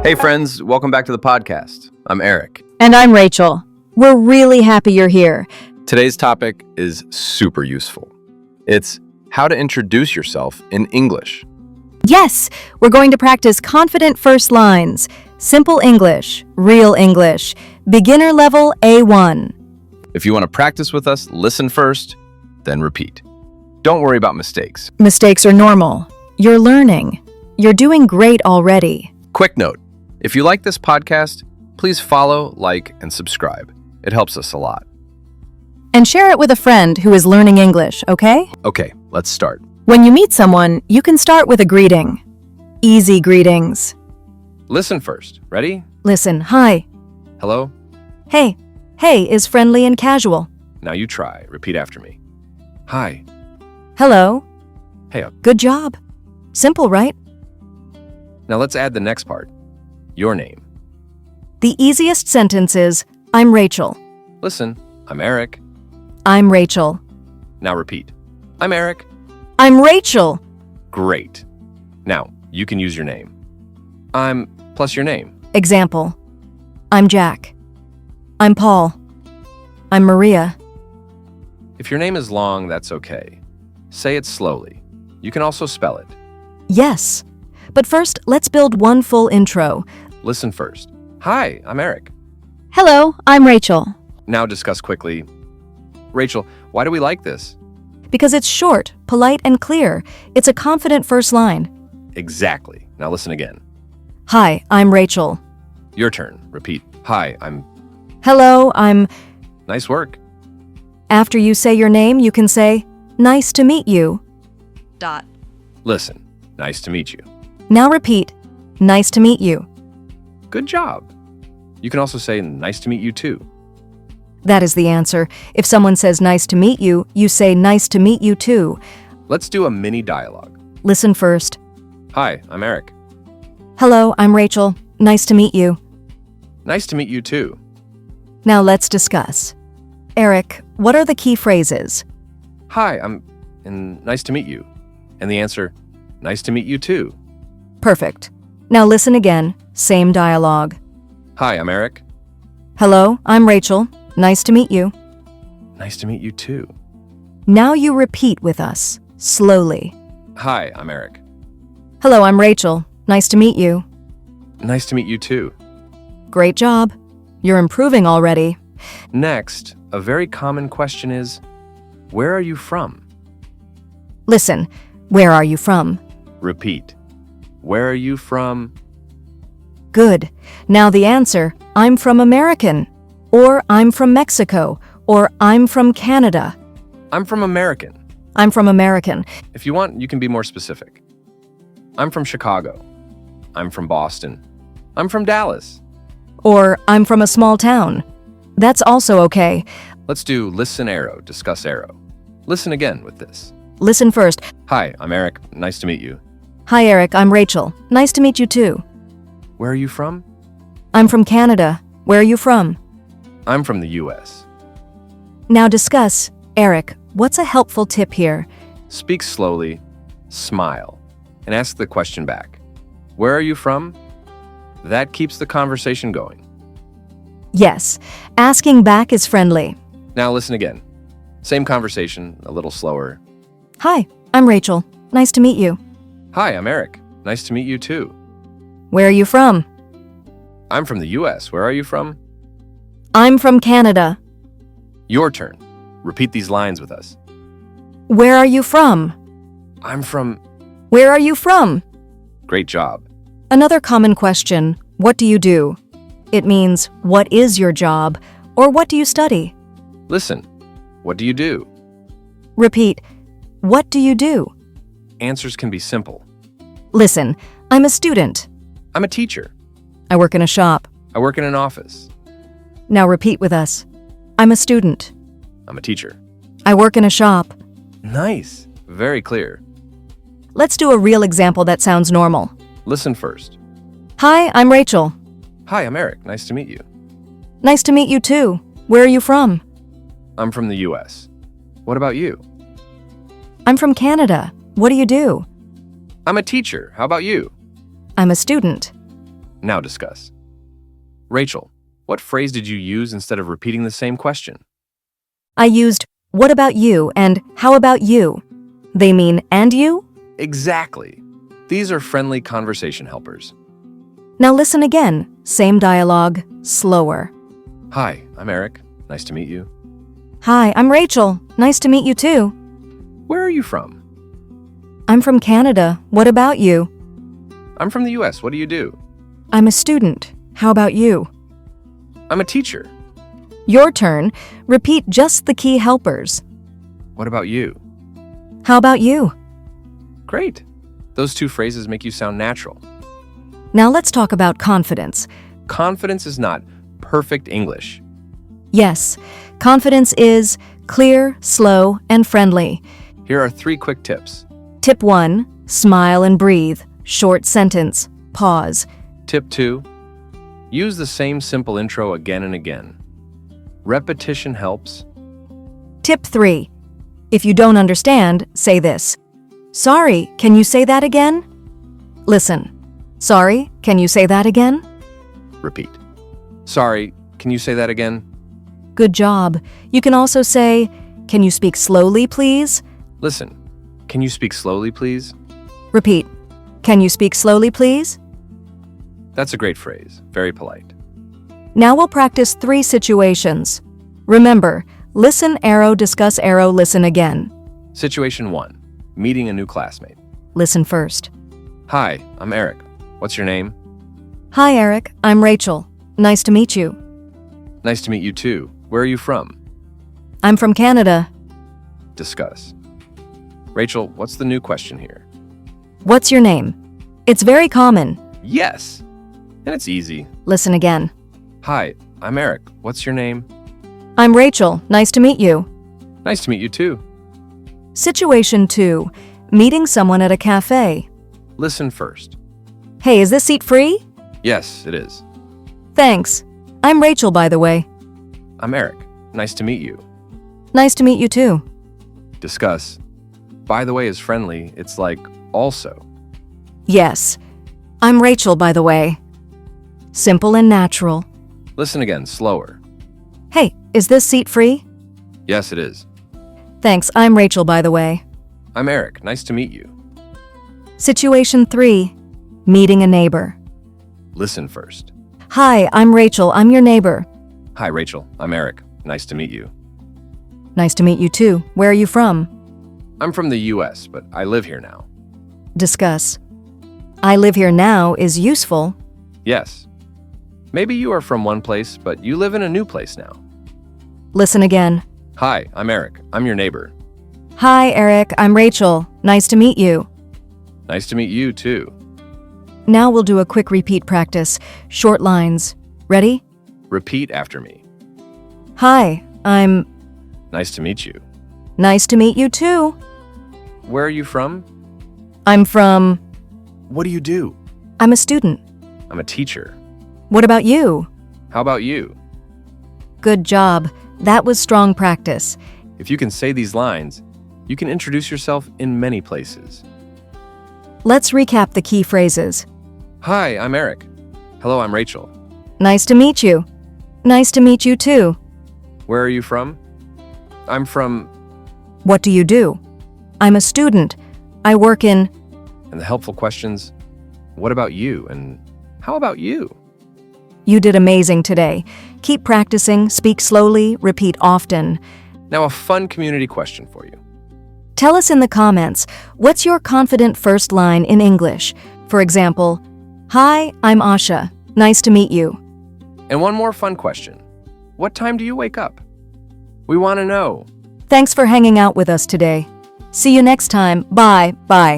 Hey friends, welcome back to the podcast. I'm Eric. And I'm Rachel. We're really happy you're here. Today's topic is super useful. It's how to introduce yourself in English. Yes, we're going to practice confident first lines, simple English, real English, beginner level A1. If you want to practice with us, listen first, then repeat. Don't worry about mistakes. Mistakes are normal. You're learning. You're doing great already. Quick note, if you like this podcast, please follow, like, and subscribe. It helps us a lot. And share it with a friend who is learning English, okay? Okay, let's start. When you meet someone, you can start with a greeting. Easy greetings. Listen first. Ready? Listen, hi. Hello? Hey. Hey is friendly and casual. Now you try. Repeat after me. Hi. Hello. Hey. Good job. Simple, right? Now let's add the next part. Your name. The easiest sentence is, I'm Rachel. Listen, I'm Eric. I'm Rachel. Now repeat. I'm Eric. I'm Rachel. Great. Now, you can use your name. I'm plus your name. Example. I'm Jack. I'm Paul. I'm Maria. If your name is long, that's okay. Say it slowly. You can also spell it. Yes. But first, let's build one full intro. Listen first. Hi, I'm Eric. Hello, I'm Rachel. Now discuss quickly. Rachel, why do we like this? Because it's short, polite, and clear. It's a confident first line. Exactly. Now listen again. Hi, I'm Rachel. Your turn. Repeat. Hi, I'm... Hello, I'm... Nice work. After you say your name, you can say, nice to meet you. Listen. Nice to meet you. Now repeat, nice to meet you. Good job. You can also say nice to meet you too. That is the answer. If someone says nice to meet you, you say nice to meet you too. Let's do a mini dialogue. Listen first. Hi, I'm Eric. Hello, I'm Rachel. Nice to meet you. Nice to meet you too. Now let's discuss. Eric, what are the key phrases? Hi, and nice to meet you. And the answer, nice to meet you too. Perfect. Now listen again. Same dialogue. Hi, I'm Eric. Hello, I'm Rachel. Nice to meet you. Nice to meet you too. Now you repeat with us, slowly. Hi, I'm Eric. Hello, I'm Rachel. Nice to meet you. Nice to meet you too. Great job. You're improving already. Next, a very common question is, where are you from? Listen, where are you from? Repeat. Where are you from? Good. Now the answer, I'm from American, or I'm from Mexico, or I'm from Canada. I'm from American. I'm from American. If you want, you can be more specific. I'm from Chicago. I'm from Boston. I'm from Dallas. Or I'm from a small town. That's also okay. Let's do listen arrow, discuss arrow. Listen again with this. Listen first. Hi, I'm Eric. Nice to meet you. Hi, Eric. I'm Rachel. Nice to meet you too. Where are you from? I'm from Canada. Where are you from? I'm from the US. Now discuss. Eric, what's a helpful tip here? Speak slowly, smile, and ask the question back. Where are you from? That keeps the conversation going. Yes, asking back is friendly. Now listen again. Same conversation, a little slower. Hi, I'm Rachel. Nice to meet you. Hi, I'm Eric. Nice to meet you too. Where are you from? I'm from the US. Where are you from? I'm from Canada. Your turn. Repeat these lines with us. Where are you from? I'm from... Where are you from? Great job. Another common question, what do you do? It means, what is your job? Or what do you study? Listen. What do you do? Repeat, what do you do? Answers can be simple. Listen, I'm a student. I'm a teacher. I work in a shop. I work in an office. Now repeat with us. I'm a student. I'm a teacher. I work in a shop. Nice. Very clear. Let's do a real example that sounds normal. Listen first. Hi, I'm Rachel. Hi, I'm Eric. Nice to meet you. Nice to meet you too. Where are you from? I'm from the US. What about you? I'm from Canada. What do you do? I'm a teacher. How about you? I'm a student. Now discuss. Rachel, what phrase did you use instead of repeating the same question? I used what about you and how about you. They mean and you? Exactly. These are friendly conversation helpers. Now listen again. Same dialogue, slower. Hi, I'm Eric. Nice to meet you. Hi, I'm Rachel. Nice to meet you too. Where are you from? I'm from Canada. What about you? I'm from the US. What do you do? I'm a student. How about you? I'm a teacher. Your turn. Repeat just the key helpers. What about you? How about you? Great. Those two phrases make you sound natural. Now let's talk about confidence. Confidence is not perfect English. Yes, confidence is clear, slow, and friendly. Here are 3 quick tips. Tip 1, smile and breathe. Short sentence. Pause. Tip 2, use the same simple intro again and again. Repetition helps. Tip 3, if you don't understand, say this. Sorry, can you say that again? Listen. Sorry, can you say that again? Repeat. Sorry, can you say that again? Good job. You can also say, can you speak slowly, please? Listen. Can you speak slowly, please? Repeat. Can you speak slowly, please? That's a great phrase. Very polite. Now we'll practice 3 situations. Remember, listen, arrow, discuss, arrow, listen again. Situation 1. Meeting a new classmate. Listen first. Hi, I'm Eric. What's your name? Hi, Eric. I'm Rachel. Nice to meet you. Nice to meet you too. Where are you from? I'm from Canada. Discuss. Rachel, what's the new question here? What's your name? It's very common. Yes. And it's easy. Listen again. Hi, I'm Eric. What's your name? I'm Rachel. Nice to meet you. Nice to meet you too. Situation 2. Meeting someone at a cafe. Listen first. Hey, is this seat free? Yes, it is. Thanks. I'm Rachel, by the way. I'm Eric. Nice to meet you. Nice to meet you too. Discuss. By the way is friendly. It's like also. Yes. I'm Rachel, by the way. Simple and natural. Listen again, slower. Hey, is this seat free? Yes, it is. Thanks. I'm Rachel, by the way. I'm Eric. Nice to meet you. Situation 3. Meeting a neighbor. Listen first. Hi, I'm Rachel. I'm your neighbor. Hi, Rachel. I'm Eric. Nice to meet you. Nice to meet you too. Where are you from? I'm from the US, but I live here now. Discuss. I live here now is useful. Yes. Maybe you are from one place, but you live in a new place now. Listen again. Hi, I'm Eric. I'm your neighbor. Hi, Eric. I'm Rachel. Nice to meet you. Nice to meet you, too. Now we'll do a quick repeat practice. Short lines. Ready? Repeat after me. Hi, I'm... Nice to meet you. Nice to meet you too. Where are you from? I'm from... What do you do? I'm a student. I'm a teacher. What about you? How about you? Good job. That was strong practice. If you can say these lines, you can introduce yourself in many places. Let's recap the key phrases. Hi, I'm Eric. Hello, I'm Rachel. Nice to meet you. Nice to meet you too. Where are you from? I'm from... What do you do? I'm a student. I work in... And the helpful questions, what about you and how about you? You did amazing today. Keep practicing, speak slowly, repeat often. Now a fun community question for you. Tell us in the comments, what's your confident first line in English? For example, Hi, I'm Asha. Nice to meet you. And one more fun question. What time do you wake up? We want to know. Thanks for hanging out with us today. See you next time. Bye. Bye.